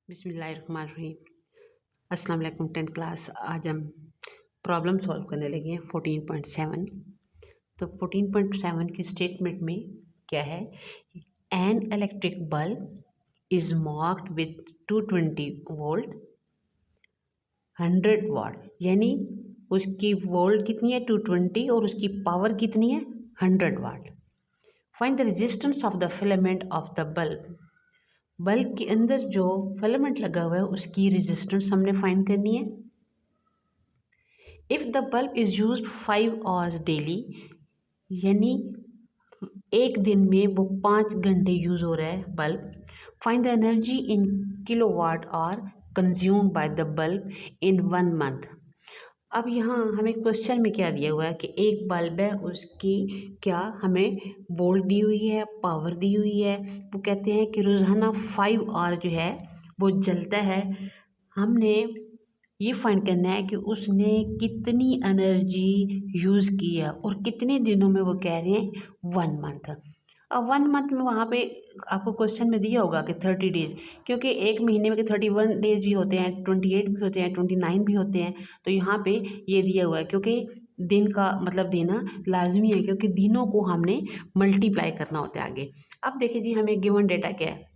बिस्मिल्लाहिर्रहमानिर्रहीम। अस्सलाम वालेकुम। 10th class. आज हम प्रॉब्लम सॉल्व करने लगे हैं 14.7। तो 14.7 की स्टेटमेंट में क्या है? An electric bulb is marked with 220 volt 100 वाट, यानी उसकी वोल्ट कितनी है 220 और उसकी पावर कितनी है 100 watt. Find the resistance of the filament of the bulb. Bulb के अंदर जो फिलामेंट लगा हुआ है उसकी रेजिस्टेंस हमने फाइंड करनी है। If the bulb is used 5 hours daily, यानी एक दिन में वो 5 घंटे यूज़ हो रहा है bulb. Find the energy in kilowatt hour consumed by the bulb in 1 month. अब यहाँ हमें क्वेश्चन में क्या दिया हुआ है कि एक बल्ब है, उसकी क्या हमें वोल्ट दी हुई है, पावर दी हुई है। वो कहते हैं कि रोज़ाना 5 आवर जो है वो जलता है। हमने ये फाइंड करना है कि उसने कितनी एनर्जी यूज़ की है और कितने दिनों में। वो कह रहे हैं 1 मंथ। अब 1 मंथ में वहाँ पे आपको क्वेश्चन में दिया होगा कि 30 डेज़, क्योंकि एक महीने में 31 डेज़ भी होते हैं, 28 भी होते हैं, 29 भी होते हैं। तो यहाँ पे ये दिया हुआ है क्योंकि दिन का मतलब देना लाजमी है, क्योंकि दिनों को हमने मल्टीप्लाई करना होता है आगे। अब देखिए जी, हमें गिवन डेटा क्या है?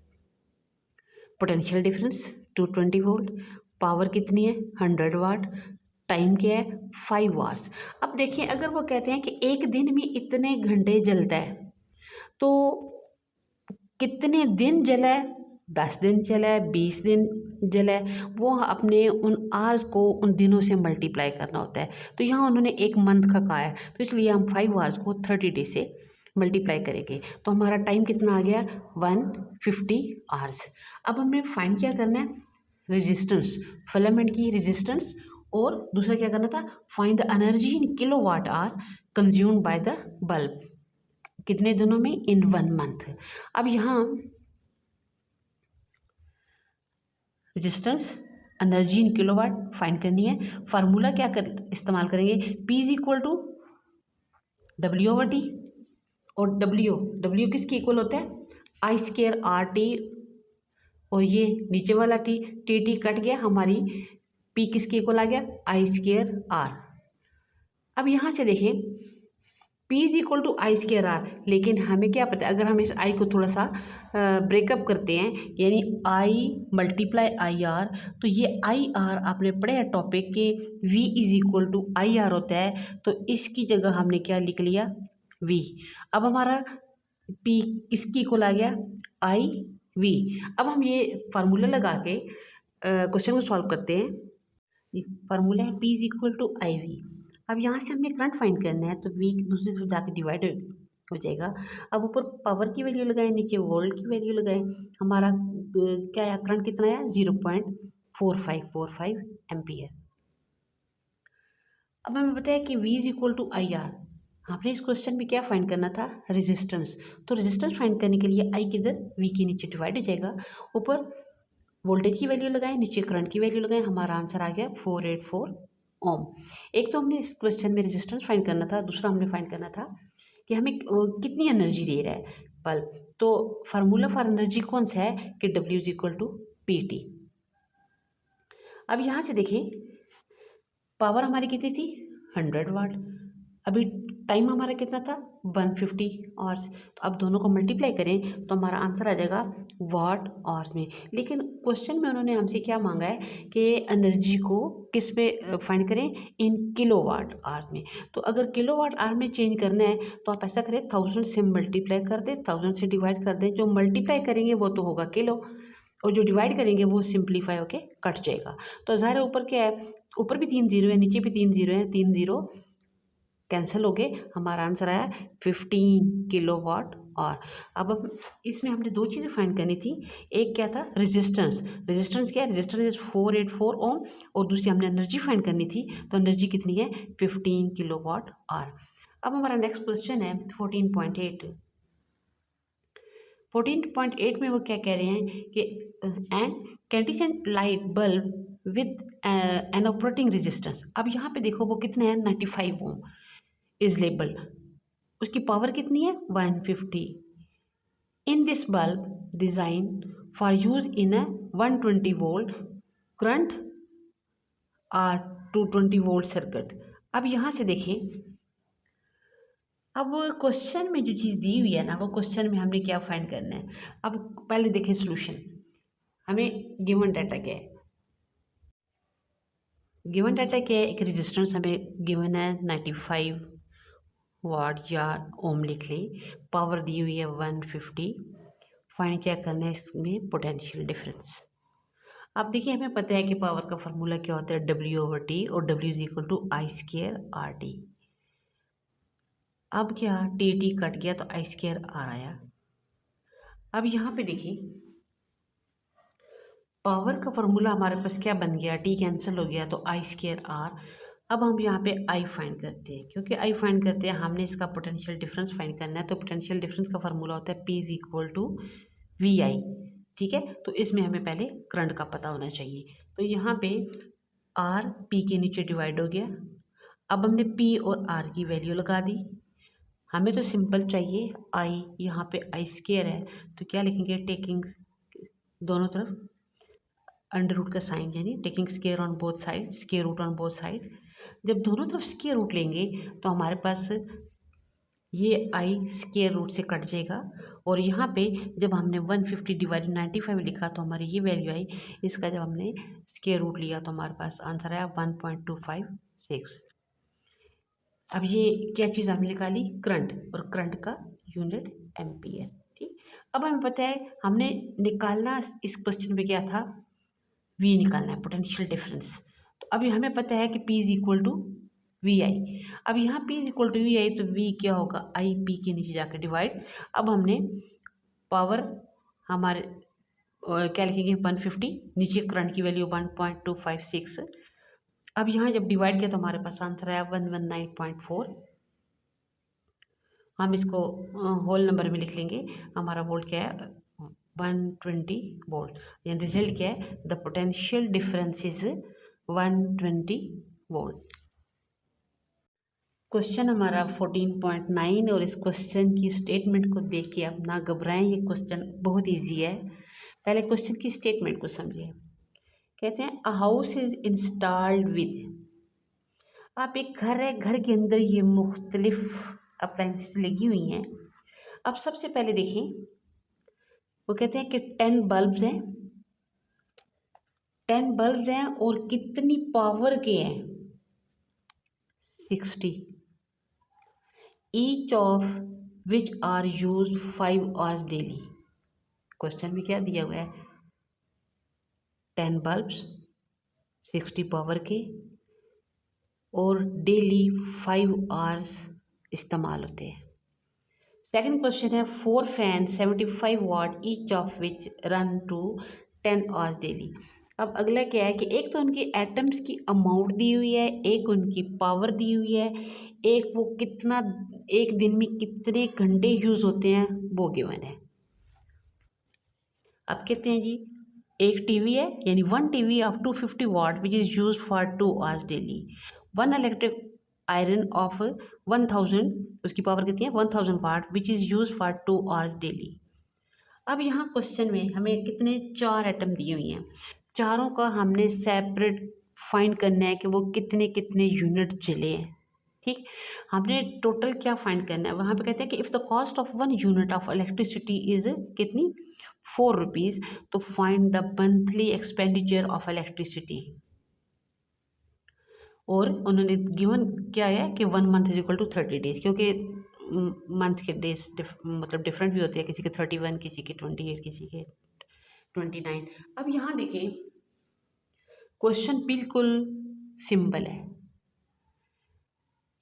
पोटेंशियल डिफरेंस 220 वोल्ट, पावर कितनी है 100 वाट, टाइम क्या है 5 आवर्स। अब देखिए, अगर वो कहते हैं कि एक दिन में इतने घंटे जलता है, तो कितने दिन जला है? 10 दिन चला है, 20 दिन जला है। वो अपने उन आवर्स को उन दिनों से मल्टीप्लाई करना होता है। तो यहाँ उन्होंने एक मंथ का कहा है, तो इसलिए हम 5 आवर्स को 30 डेज से मल्टीप्लाई करेंगे। तो हमारा टाइम कितना आ गया 150 आवर्स। अब हमें फाइंड क्या करना है? रेजिस्टेंस, फिलामेंट की रेजिस्टेंस। और दूसरा क्या करना था? Find the energy in kilowatt hour consumed by the bulb, कितने दिनों में? In 1 month. अब यहाँ resistance, energy in kilowatt find करनी है। फार्मूला क्या इस्तेमाल करेंगे? P is equal to W/T। और W किसके इक्वल होता है? I²RT। और ये नीचे वाला T कट गया, हमारी P किसके इक्वल आ गया? I²R। अब यहाँ से देखें, P is equal to I²R, लेकिन हमें क्या पता है? अगर हम इस I को थोड़ा सा ब्रेकअप करते हैं, यानी I × IR, तो ये IR आपने पढ़े हैं टॉपिक के V is equal to IR होता है। तो इसकी जगह हमने क्या लिख लिया? V। अब हमारा P किसकी इक्वल आ गया? IV। अब हम ये फार्मूला लगा के क्वेश्चन को सॉल्व करते हैं। फार्मूला है P is equal to IV। अब यहाँ से हमें करंट फाइंड करना है, तो V दूसरी तरफ जाके डिवाइड हो जाएगा। अब ऊपर पावर की वैल्यू लगाएं, नीचे वोल्ट की वैल्यू लगाएं। हमारा क्या है? करंट कितना है? 0.4545 एम्पियर। अब हमें पता है कि V is equal to IR। आपने इस क्वेश्चन में क्या फाइंड करना था? रेजिस्टेंस। तो रेजिस्टेंस फाइंड करने के लिए I किधर? V के नीचे डिवाइड हो जाएगा। ऊपर वोल्टेज की वैल्यू लगाएं, नीचे करंट की वैल्यू लगाएं। हमारा आंसर आ गया 484 ओम। एक तो हमने इस क्वेश्चन में रेजिस्टेंस फाइंड करना था, दूसरा हमने फाइंड करना था कि हमें कितनी एनर्जी दे रहा है बल्ब। तो फार्मूला फॉर एनर्जी कौन सा है? कि W is equal to PT। अब यहाँ से देखें, पावर हमारी कितनी थी? 100 वाट। अभी टाइम हमारा कितना था? 150 आवर्स। तो अब दोनों को मल्टीप्लाई करें तो हमारा आंसर आ जाएगा वाट आवर्स में। लेकिन क्वेश्चन में उन्होंने हमसे क्या मांगा है कि एनर्जी को किस में फाइंड करें? इन किलोवाट आवर्स में। तो अगर किलोवाट आवर में चेंज करना है तो आप ऐसा करें, 1000 से मल्टीप्लाई कर दें, 1000 से डिवाइड कर दें। जो मल्टीप्लाई करेंगे वो तो होगा किलो, और जो डिवाइड करेंगे वो सिंप्लीफाई होके कट जाएगा। तो ज़ाहिर है ऊपर क्या है? ऊपर भी 3 जीरो है, नीचे भी 3 जीरो है, 3 जीरो कैंसिल हो गए। हमारा आंसर आया 15 किलोवाट आवर। अब इसमें हमने दो चीज़ें फाइंड करनी थी। एक क्या था? रेजिस्टेंस। रेजिस्टेंस क्या है? रेजिस्टेंस 484 ओम। और दूसरी हमने एनर्जी फाइंड करनी थी, तो एनर्जी कितनी है? 15 किलोवाट आवर। अब हमारा नेक्स्ट क्वेश्चन है 14.8। 14.8 में वो क्या कह रहे हैं कि an incandescent light bulb with an operating resistance. अब यहाँ पे देखो वो कितने हैं? 95 ओम इज लेबल्ड। उसकी पावर कितनी है? 150। In this bulb design for use in a 120 volt current और 220 वोल्ट सर्किट। अब यहाँ से देखें, अब क्वेश्चन में जो चीज़ दी हुई है ना, वो क्वेश्चन में हमने क्या फाइंड करना है। अब पहले देखें सोल्यूशन। हमें गिवन डाटा क्या है, गिवन डाटा क्या है, एक रेजिस्टेंस हमें गिवन है 95 वाट या ओम लिख लें, पावर दी हुई है 150। फाइंड क्या करना है इसमें, पोटेंशियल डिफरेंस। अब देखिए हमें पता है कि पावर का फार्मूला क्या होता है, W/T, और W is equal to I²RT। अब क्या T कट गया तो I²R आया। अब यहाँ पे देखिए पावर का फार्मूला हमारे पास क्या बन गया, T कैंसिल हो गया तो I²R। अब हम यहाँ पे I फाइंड करते हैं, क्योंकि I फाइंड करते हैं हमने इसका पोटेंशियल डिफरेंस फाइंड करना है। तो पोटेंशियल डिफरेंस का फार्मूला होता है P is equal to VI। ठीक है, तो इसमें हमें पहले करंट का पता होना चाहिए। तो यहाँ पे R P के नीचे डिवाइड हो गया। अब हमने P और R की वैल्यू लगा दी। हमें तो सिंपल चाहिए I, यहाँ पे I² है तो क्या लिखेंगे, टेकिंग दोनों तरफ अंडर रूट का साइन, यानी taking square on both side, square root on both side. जब दोनों तरफ स्केयर रूट लेंगे तो हमारे पास ये आई स्केयर रूट से कट जाएगा, और यहाँ पे जब हमने 150 डिवाइड 95 लिखा तो हमारी ये वैल्यू आई। इसका जब हमने स्केयर रूट लिया तो हमारे पास आंसर आया 1.256। अब ये क्या चीज़ हमने निकाली, करंट, और करंट का यूनिट एम्पियर। ठीक, अब हमें पता है हमने निकालना इस क्वेश्चन में क्या था, V निकालना है, पोटेंशियल डिफरेंस। तो अभी हमें पता है कि P is equal to VI। अब यहाँ P is equal to VI तो V क्या होगा, IP के नीचे जाकर डिवाइड। अब हमने पावर हमारे क्या लिखेंगे 150, नीचे करंट की वैल्यू 1.256। अब यहाँ जब डिवाइड किया तो हमारे पास आंसर आया 119.4। हम इसको होल नंबर में लिख लेंगे। हमारा वोल्ट क्या है, 120 वोल्ट। यानी रिजल्ट क्या है, the potential difference is 120 volt. Question हमारा 14.9, और इस क्वेश्चन की स्टेटमेंट को देख के आप ना घबराएं, ये क्वेश्चन बहुत इजी है। पहले क्वेश्चन की स्टेटमेंट को समझिए। कहते हैं a house is installed with, आप एक घर है, घर के अंदर ये मुख्तलिफ अप्लायंसेस लगी हुई हैं। अब सबसे पहले देखें, वो कहते हैं कि 10 बल्ब्स हैं, 10 बल्ब्स हैं और कितनी पावर के हैं, 60। Each of which are use 5 hours daily. Question में क्या दिया हुआ है, 10 बल्ब्स 60 पावर के और डेली 5 आवर्स इस्तेमाल होते हैं। सेकंड क्वेश्चन है 4 fan 75 watt each of which run to 10 hours daily. अब अगला क्या है कि एक तो उनकी एटम्स की अमाउंट दी हुई है, एक उनकी पावर दी हुई है, एक वो कितना एक दिन में कितने घंटे यूज़ होते हैं वो गिवन है। अब कहते हैं जी एक टीवी है, यानी 1 TV of 250 watt which is use for 2 hours daily. 1 electric iron of 1000, उसकी पावर कितनी है 1000 watt which is use for 2 hours daily. अब यहाँ क्वेश्चन में हमें कितने 4 आइटम दिए हुई हैं, चारों का हमने सेपरेट फाइंड करना है कि वो कितने कितने यूनिट चले हैं। ठीक, हमने टोटल क्या फाइंड करना है, वहाँ पे कहते हैं कि if the cost of 1 unit of electricity is कितनी 4 रुपीज़, तो find the monthly expenditure of electricity. और उन्होंने गिवन क्या है कि 1 month is equal to 30 days, क्योंकि मंथ के डेज मतलब डिफरेंट भी होते हैं, किसी के 31, किसी के 28, किसी के 29। अब यहाँ देखिए क्वेश्चन बिल्कुल सिंपल है,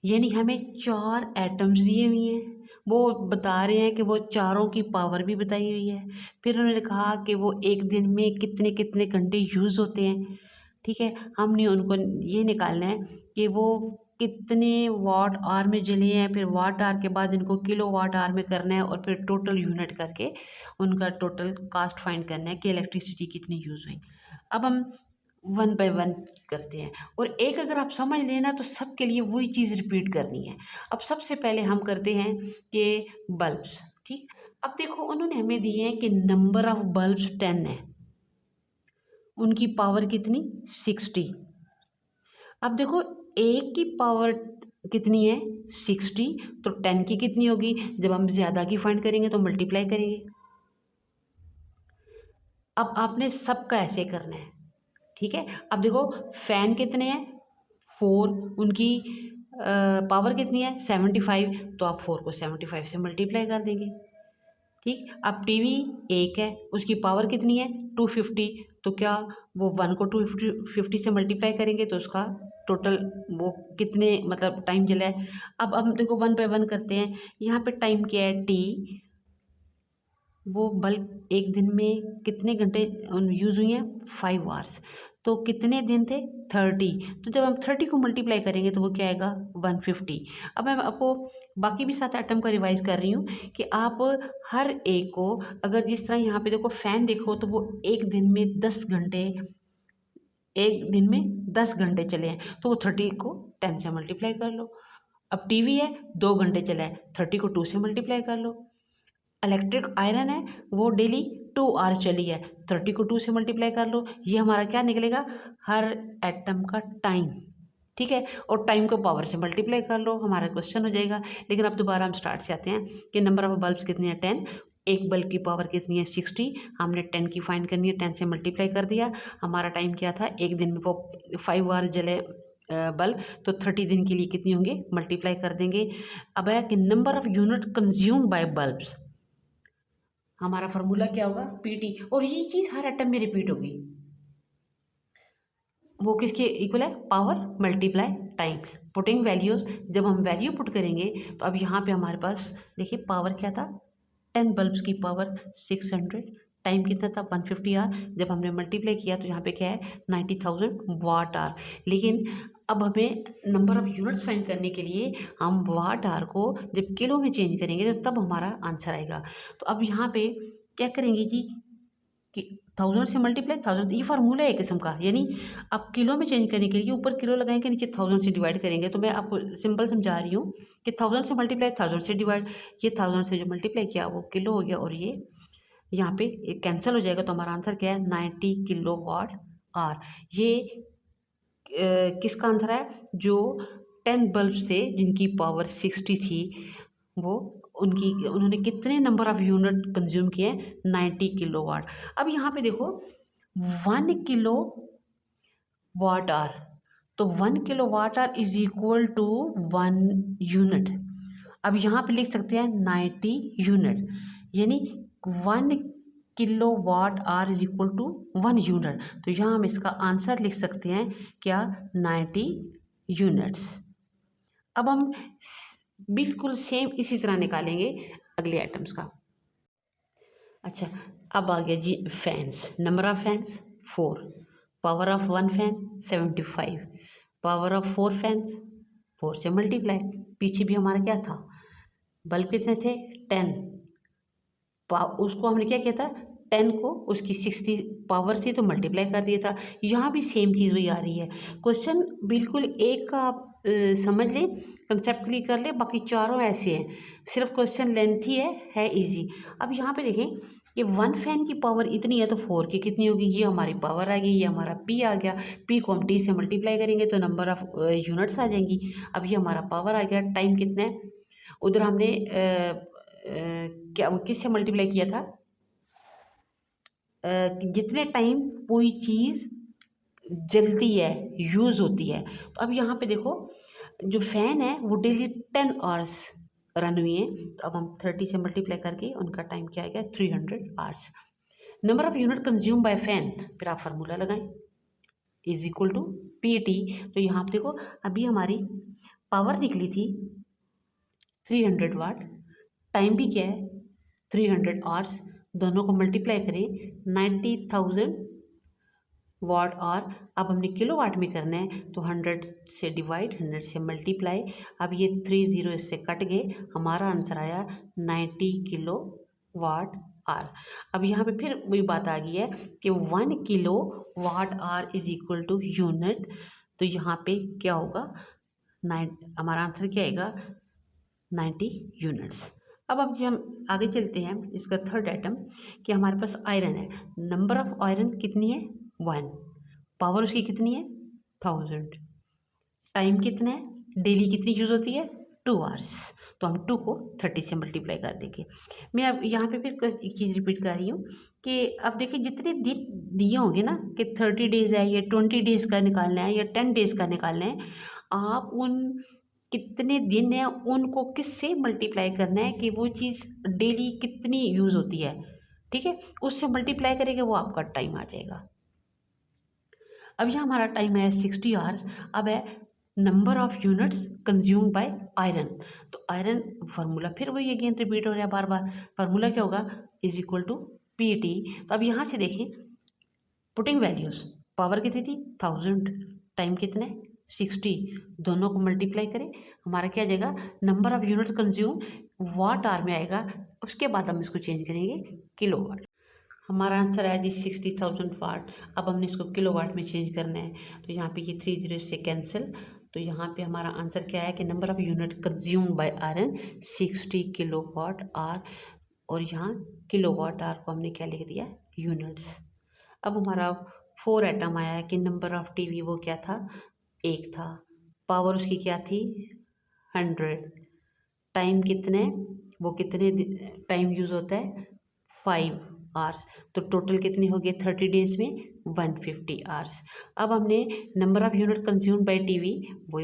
यानी हमें 4 एटम्स दिए हुए हैं, वो बता रहे हैं कि वो चारों की पावर भी बताई हुई है, फिर उन्होंने कहा कि वो एक दिन में कितने कितने घंटे यूज़ होते हैं। ठीक है, हमने उनको ये निकालना है कि वो कितने वाट आवर में जले हैं, फिर वाट आवर के बाद इनको किलो वाट आवर में करना है, और फिर टोटल यूनिट करके उनका टोटल कास्ट फाइंड करना है कि इलेक्ट्रिसिटी कितनी यूज़ हुई। अब हम 1 बाय 1 करते हैं, और एक अगर आप समझ लेना तो सबके लिए वही चीज़ रिपीट करनी है। अब सबसे पहले हम करते हैं कि बल्ब्स। ठीक, अब देखो उन्होंने हमें दिए हैं कि नंबर ऑफ बल्ब्स 10 है, उनकी पावर कितनी 60। अब देखो एक की पावर कितनी है 60, तो 10 की कितनी होगी, जब हम ज़्यादा की फाइंड करेंगे तो मल्टीप्लाई करेंगे। अब आपने सबका ऐसे करना है, ठीक है। अब देखो फैन कितने हैं 4, उनकी पावर कितनी है 75, तो आप 4 को 75 से मल्टीप्लाई कर देंगे, ठीक। अब टीवी एक है, उसकी पावर कितनी है 250, तो क्या वो 1 को 250 से मल्टीप्लाई करेंगे तो उसका टोटल वो कितने मतलब टाइम जला है। अब हम देखो 1 बाय 1 करते हैं। यहाँ पे टाइम क्या है टी, वो बल्ब एक दिन में कितने घंटे यूज़ हुई हैं 5 आवर्स, तो कितने दिन थे 30, तो जब हम 30 को मल्टीप्लाई करेंगे तो वो क्या आएगा 150। अब मैं आपको बाकी भी 7 आइटम का रिवाइज कर रही हूँ कि आप हर एक को, अगर जिस तरह यहाँ पे देखो फैन देखो तो वो एक दिन में 10 घंटे, एक दिन में 10 घंटे चले हैं, तो वो 30 को 10 से मल्टीप्लाई कर लो। अब टीवी है 2 घंटे चला है, 30 को 2 से मल्टीप्लाई कर लो। इलेक्ट्रिक आयरन है वो डेली 2 आवर चली है, 30 को 2 से मल्टीप्लाई कर लो। ये हमारा क्या निकलेगा हर एटम का टाइम, ठीक है। और टाइम को पावर से मल्टीप्लाई कर लो, हमारा क्वेश्चन हो जाएगा। लेकिन अब दोबारा हम स्टार्ट से आते हैं कि नंबर ऑफ बल्ब्स कितनी है 10, एक बल्ब की पावर कितनी है 60, हमने 10 की फाइंड करनी है, 10 से मल्टीप्लाई कर दिया। हमारा टाइम क्या था एक दिन में वो 5 आवर जले बल्ब, तो 30 दिन के लिए कितनी होंगे मल्टीप्लाई कर देंगे। अब है कि number of unit consume bye bulbs, हमारा फार्मूला क्या होगा पीटी, और ये चीज़ हर एटम में रिपीट होगी। वो किसके इक्वल है power multiply time, putting values. जब हम वैल्यू पुट करेंगे तो अब यहाँ पे हमारे पास देखिए पावर क्या था 10 बल्ब्स की पावर 600, टाइम कितना था 150 आवर, जब हमने मल्टीप्लाई किया तो यहाँ पे क्या है 90,000 वाट आवर। लेकिन अब हमें नंबर ऑफ यूनिट्स फाइंड करने के लिए हम वाट आवर को जब किलो में चेंज करेंगे तो तब हमारा आंसर आएगा। तो अब यहाँ पे क्या करेंगे जी कि 1000 से मल्टीप्लाई 1000, ये फार्मूला है एक किस्म का, यानी आप किलो में चेंज करने के लिए ऊपर किलो लगाएंगे नीचे 1000 से डिवाइड करेंगे। तो मैं आपको सिंपल समझा रही हूँ कि 1000 से मल्टीप्लाई 1000 से डिवाइड, ये 1000 से जो मल्टीप्लाई किया वो किलो हो गया, और ये यहाँ पे कैंसिल हो जाएगा, तो हमारा आंसर क्या है 90 किलो वाट आर। ये किसका आंसर है जो 10 बल्ब से जिनकी पावर 60 थी, वो उन्होंने कितने नंबर ऑफ यूनिट कंज्यूम किए 90 किलो वाट। अब यहाँ पे देखो 1 किलो वाट आर, तो 1 kilo watt hour is equal to 1 unit. अब यहाँ पे लिख सकते हैं 90 यूनिट, यानी 1 kilo watt hour is equal to 1 unit. तो यहाँ हम इसका आंसर लिख सकते हैं क्या 90 यूनिट्स। अब हम बिल्कुल सेम इसी तरह निकालेंगे अगले आइटम्स का। अच्छा अब आ गया जी fans, number of fans 4, power of 1 fan 75, power of 4 fans 4 से मल्टीप्लाई। पीछे भी हमारा क्या था बल्ब कितने थे 10, उसको हमने क्या किया था 10 को उसकी 60 पावर थी तो मल्टीप्लाई कर दिया था। यहाँ भी सेम चीज़ वही आ रही है। क्वेश्चन बिल्कुल एक का आप समझ लें, कंसेप्ट क्लियर कर ले, बाकी चारों ऐसे हैं, सिर्फ क्वेश्चन लेंथी है इजी। अब यहाँ पे देखें कि 1 फैन की पावर इतनी है तो 4 की कितनी होगी, ये हमारी पावर आ गई, ये हमारा पी आ गया। पी को हम टी से मल्टीप्लाई करेंगे तो नंबर ऑफ यूनिट्स आ जाएंगी। अब ये हमारा पावर आ गया, टाइम कितना है, उधर हमने क्या किससे मल्टीप्लाई किया था जितने टाइम कोई चीज़ जलती है यूज़ होती है। तो अब यहाँ पे देखो जो फ़ैन है वो डेली 10 आवर्स रन हुई है, तो अब हम 30 से मल्टीप्लाई करके उनका टाइम क्या आएगा 300 hours. Number of unit consume by fan, फिर आप फार्मूला लगाएं is equal to P T. तो यहाँ पे देखो अभी हमारी पावर निकली थी 300 वाट, टाइम भी क्या है 300 आवर्स, दोनों को मल्टीप्लाई करें 90,000 वाट आवर। अब हमने किलो वाट में करना है तो 100 से डिवाइड 100 से मल्टीप्लाई। अब ये 30 इससे कट गए, हमारा आंसर आया 90 किलो वाट आर। अब यहाँ पे फिर वही बात आ गई है कि 1 kilo watt hour is equal to unit, तो यहाँ पे क्या होगा हमारा आंसर क्या आएगा 90 यूनिट्स। अब जी हम आगे चलते हैं, इसका थर्ड आइटम कि हमारे पास आयरन है, नंबर ऑफ आयरन कितनी है 1, पावर उसकी कितनी है 1000, टाइम कितना है, डेली कितनी यूज़ होती है 2 आवर्स, तो हम 2 को 30 से मल्टीप्लाई कर देंगे। मैं अब यहाँ पे फिर एक चीज़ रिपीट कर रही हूँ कि अब देखिए जितने दिन दिए होंगे ना कि 30 डेज़ है या 20 डेज़ का निकालना है या 10 डेज़ का निकालना है, आप उन कितने दिन है उनको किससे मल्टीप्लाई करना है कि वो चीज़ डेली कितनी यूज़ होती है, ठीक है, उससे मल्टीप्लाई करेंगे वो आपका टाइम आ जाएगा। अब यहाँ हमारा टाइम है 60 आवर्स। अब है number of units consume by iron, तो आयरन फार्मूला फिर वही अगेन रिपीट हो रहा है बार बार, फार्मूला क्या होगा is equal to P T. तो अब यहाँ से देखें पुटिंग वैल्यूज, पावर कितनी थी 1000, टाइम कितना है 60, दोनों को मल्टीप्लाई करें हमारा क्या आ जाएगा number of units consume watt hour में आएगा, उसके बाद हम इसको चेंज करेंगे किलो वाट। हमारा आंसर है जी 60,000 वाट। अब हमने इसको किलो वाट में चेंज करना है, तो यहाँ पे ये 30 से कैंसिल, तो यहाँ पे हमारा आंसर क्या है कि number of unit consume by iron 60 kilo watt hour, और यहाँ किलो वाट आर को हमने क्या लिख दिया यूनिट्स। अब हमारा 4 एटम आया है कि नंबर ऑफ टीवी वो क्या था 1 था, पावर उसकी क्या थी 100, टाइम कितने वो कितने टाइम यूज़ होता है 5 आवर्स, तो टोटल कितनी हो गई 30 डेज में 150 आवर्स। अब हमने number of unit consume bye TV, वो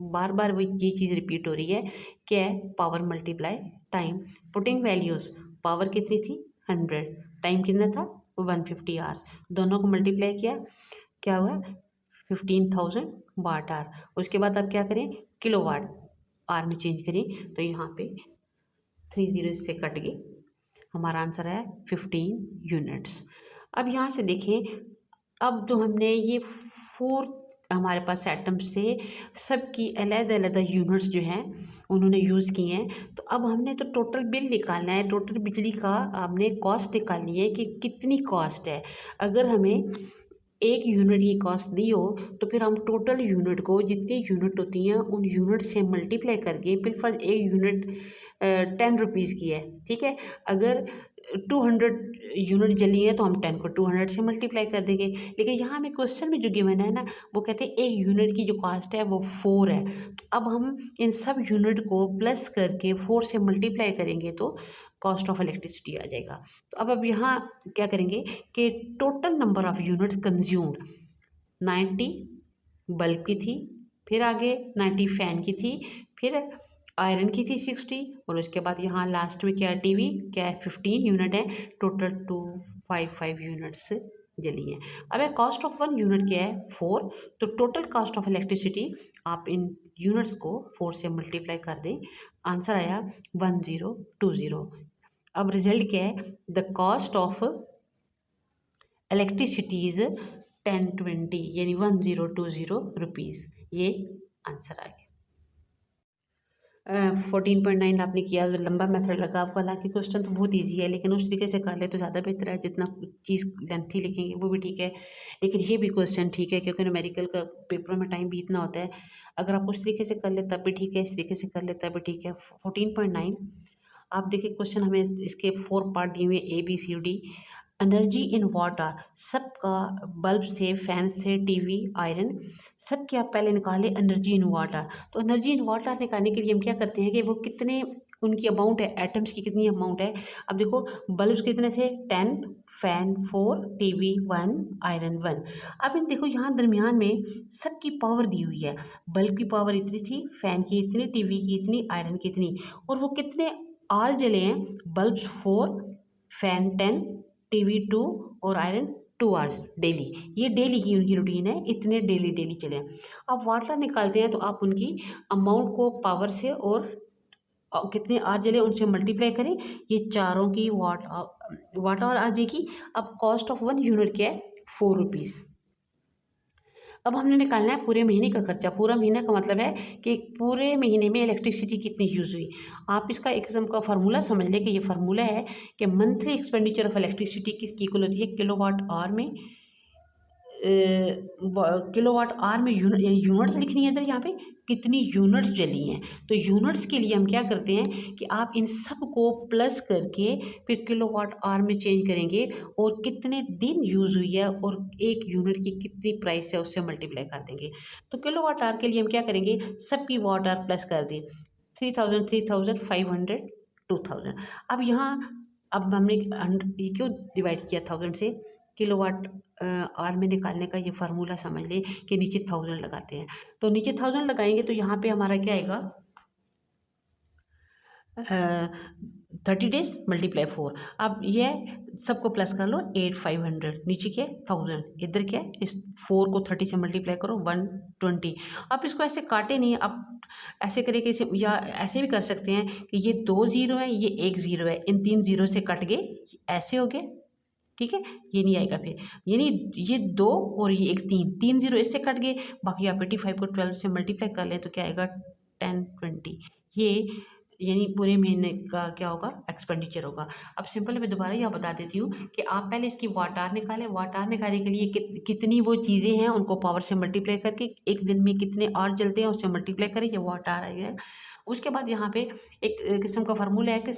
बार बार वो ये चीज़ रिपीट हो रही है क्या है power multiply time, putting values power कितनी थी 100, टाइम कितना था 150 आवर्स, दोनों को मल्टीप्लाई किया क्या हुआ 15,000 वाट आवर। उसके बाद अब क्या करें किलो वाट आर में चेंज करें, तो यहाँ पे 30 से कट गए, हमारा आंसर है 15 यूनिट्स। अब यहाँ से देखें, अब जो हमने ये 4 हमारे पास एटम्स थे, सबकी अलग-अलग यूनिट्स जो हैं उन्होंने यूज़ किए हैं, तो अब हमने तो टोटल बिल निकालना है, टोटल बिजली का हमने कॉस्ट निकालनी है कि कितनी कॉस्ट है। अगर हमें 1 यूनिट की कॉस्ट दी हो तो फिर हम टोटल यूनिट को जितनी यूनिट होती हैं उन यूनिट से मल्टीप्लाई करके फिर फर्स्ट 1 यूनिट 10 रुपीज़ की है, ठीक है, अगर 200 यूनिट जली है तो हम 10 को 200 से मल्टीप्लाई कर देंगे। लेकिन यहाँ हमें क्वेश्चन में जो गिवन है ना वो कहते हैं 1 यूनिट की जो कॉस्ट है वो 4 है, तो अब हम इन सब यूनिट को प्लस करके 4 से मल्टीप्लाई करेंगे तो कॉस्ट ऑफ इलेक्ट्रिसिटी आ जाएगा। तो अब यहाँ क्या करेंगे कि total number of units consumed 90 bulb की थी, फिर आगे 90 फैन की थी, फिर आयरन की थी 60, और उसके बाद यहाँ लास्ट में क्या टीवी क्या है 15 यूनिट है, टोटल 255 यूनिट्स जली हैं। अब कॉस्ट ऑफ 1 यूनिट क्या है 4, तो टोटल कॉस्ट ऑफ इलेक्ट्रिसिटी आप इन यूनिट्स को 4 से मल्टीप्लाई कर दें, आंसर आया 1020। अब रिजल्ट क्या है the cost of electricity is 1020 यानी 1020 रुपीज़, ये आंसर आ गया। 14.9 आपने किया, लंबा मेथड लगा आपको, हालांकि क्वेश्चन तो बहुत इजी है लेकिन उस तरीके से कर ले तो ज़्यादा बेहतर है, जितना चीज़ लेंथी लिखेंगे वो भी ठीक है, लेकिन ये भी क्वेश्चन ठीक है क्योंकि न्यूमेरिकल का पेपर में टाइम भी इतना होता है, अगर आप उस तरीके से कर ले तब भी ठीक है, इस तरीके से कर ले तब भी ठीक है। 14.9 आप देखिए क्वेश्चन हमें इसके 4 पार्ट दिए हुए A B C D, energy in water, सबका बल्ब से फैन से टीवी आयरन सबके आप पहले निकालें एनर्जी इन वाटर, तो एनर्जी इन वाटर निकालने के लिए हम क्या करते हैं कि वो कितने उनकी अमाउंट है एटम्स की कितनी अमाउंट है। अब देखो बल्ब कितने थे 10, फैन 4, टीवी 1, आयरन 1। अब इन देखो यहाँ दरमियान में सबकी पावर दी हुई है, बल्ब की पावर इतनी थी, फैन की इतनी, टीवी की इतनी, आयरन की इतनी, और वो कितने आवर जले हैं, बल्ब 4, फैन 10, टीवी 2 और आयरन 2 आवर्स डेली, ये डेली की उनकी रूटीन है, इतने डेली चले। अब वाटर निकालते हैं तो आप उनकी अमाउंट को पावर से और कितने आवर जले उनसे मल्टीप्लाई करें, ये चारों की वाट आवर आ जाएगी। अब कॉस्ट ऑफ 1 यूनिट क्या है 4 रुपीज़। अब हमने निकालना है पूरे महीने का खर्चा, पूरा महीना का मतलब है कि पूरे महीने में इलेक्ट्रिसिटी कितनी यूज़ हुई। आप इसका एक किस्म का फार्मूला समझ लें कि ये फार्मूला है कि मंथली एक्सपेंडिचर ऑफ इलेक्ट्रिसिटी किसकी इक्वल होती है किलोवाट आवर में किलोवाट आवर में यूनिट्स लिखनी है इधर यहाँ पे कितनी यूनिट्स जली हैं। तो यूनिट्स के लिए हम क्या करते हैं कि आप इन सब को प्लस करके फिर किलोवाट आवर में चेंज करेंगे और कितने दिन यूज़ हुई है और एक यूनिट की कितनी प्राइस है उससे मल्टीप्लाई कर देंगे। तो किलोवाट आवर के लिए हम क्या करेंगे, सबकी वाट आवर प्लस कर दी, 3000 3000 500 2000। अब यहाँ अब हमने ये क्यों डिवाइड किया 1000 से, किलोवाट आवर में निकालने का ये फार्मूला समझ लें कि नीचे 1000 लगाते हैं। तो नीचे 1000 लगाएंगे तो यहाँ पे हमारा क्या आएगा, 30 डेज मल्टीप्लाई 4। अब ये सबको प्लस कर लो, 8500 नीचे क्या है 1000, इधर क्या है इस 4 को 30 से मल्टीप्लाई करो 120। अब इसको ऐसे काटे नहीं, अब ऐसे करके इसे या ऐसे भी कर सकते हैं कि ये 2 ज़ीरो है ये 1 ज़ीरो है, इन 3 ज़ीरो से कट गए, ऐसे हो गए, ठीक है, ये नहीं आएगा फिर, यानी ये 2 और ये एक 3 ज़ीरो इससे कट गए, बाकी आप 85 को 12 से मल्टीप्लाई कर ले तो क्या आएगा 1020। ये यानी पूरे महीने का क्या होगा एक्सपेंडिचर होगा। अब सिंपल मैं दोबारा यह बता देती हूँ कि आप पहले इसकी वाट आवर निकालें, वाट आवर निकालने के लिए कितनी वो चीज़ें हैं उनको पावर से मल्टीप्लाई करके एक दिन में कितने आवर जलते हैं उससे मल्टीप्लाई करें, ये वाट आवर है। उसके बाद यहाँ पे एक किस्म का फार्मूला है कि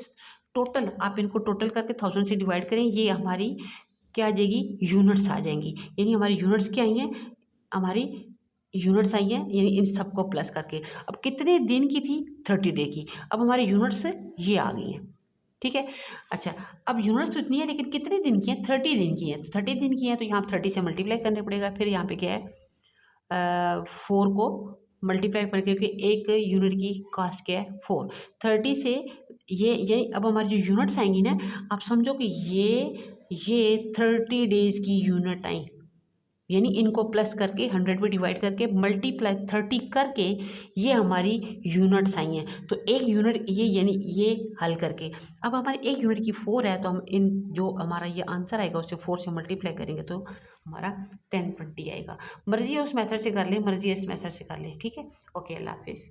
टोटल, आप इनको टोटल करके 1000 से डिवाइड करें, ये हमारी क्या आ जाएगी यूनिट्स आ जाएंगी, यानी हमारी यूनिट्स क्या आई हैं, हमारी यूनिट्स आई हैं यानी इन सबको प्लस करके। अब कितने दिन की थी 30 डे की, अब हमारी यूनिट्स ये आ गई हैं, ठीक है। अच्छा अब यूनिट्स तो इतनी है लेकिन कितने दिन की हैं, 30 दिन की हैं, तो 30 दिन की हैं तो यहाँ 30 से मल्टीप्लाई करने पड़ेगा, फिर यहाँ पे क्या है 4 को मल्टीप्लाई करके, क्योंकि एक यूनिट की कॉस्ट क्या है 4, 30 से ये अब हमारी जो यूनिट्स आएंगी ना, आप समझो कि ये 30 डेज़ की यूनिट आई, यानी इनको प्लस करके 100 पे डिवाइड करके मल्टीप्लाई 30 करके ये हमारी यूनिट्स आई हैं। तो एक यूनिट ये यानी ये हल करके अब हमारी एक यूनिट की 4 है, तो हम इन जो हमारा ये आंसर आएगा उससे 4 से मल्टीप्लाई करेंगे तो हमारा 1020 आएगा। मर्जी है उस मेथड से कर लें, मर्जी है इस मेथड से कर लें, ठीक है। ओके, अल्लाह हाफिज़।